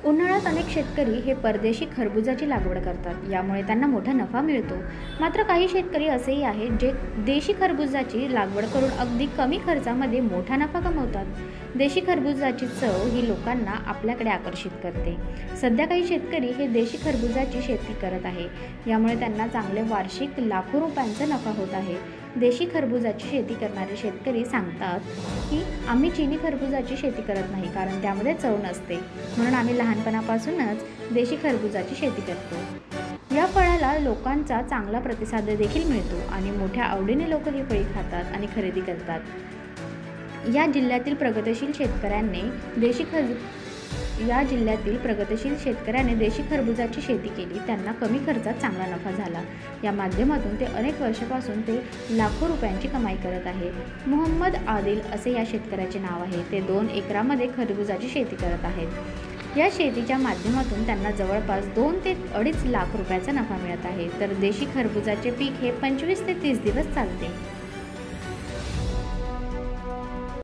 उन्हाळ्यात अनेक शेतकरी हे परदेशी खरबुजाची लागवड करतात. यामुळे त्यांना मोठा नफा मिळतो. मात्र काही शेतकरी असेही आहेत जे देशी खरबुजाची लागवड करून अगदी कमी खर्चामध्ये मोठा नफा कमवतात. देशी खरबुजाची चव ही लोकांना आपल्याकडे आकर्षित करते. सध्या काही शेतकरी हे देशी खरबुजाची शेती करत आहे. यामुळे त्यांना चांगले वार्षिक लाखो रुपयांचा नफा होत आहे. देशी खरबुजाची शेती करणारे शेतकरी सांगतात की आम्ही चिनी खरबुजाची शेती करत नाही, कारण त्यामध्ये चव नसते. म्हणून आम्ही लहानपणापासूनच देशी खरबुजाची शेती करतो. या फळाला लोकांचा चांगला प्रतिसाद देखील मिळतो आणि मोठ्या आवडीने लोक ही फळे खातात आणि खरेदी करतात. या जिल्ह्यातील प्रगतिशील शेतकऱ्याने देशी खरबुजाची शेती केली. त्यांना कमी खर्चात चांगला नफा झाला. या माध्यमातून ते अनेक वर्षापासून ते लाखो रुपयांची कमाई करत आहे. मोहम्मद आदिल असे या शेतकऱ्याचे नाव आहे. ते 2 एकरामध्ये खरबुजाची शेती करत आहेत. या शेतीच्या माध्यमातून त्यांना जवळपास 2 ते 2.5 लाख रुपयाचा नफा मिळत आहे. तर देशी खरबुजाचे पीक हे 25 ते 30 दिवस चालते.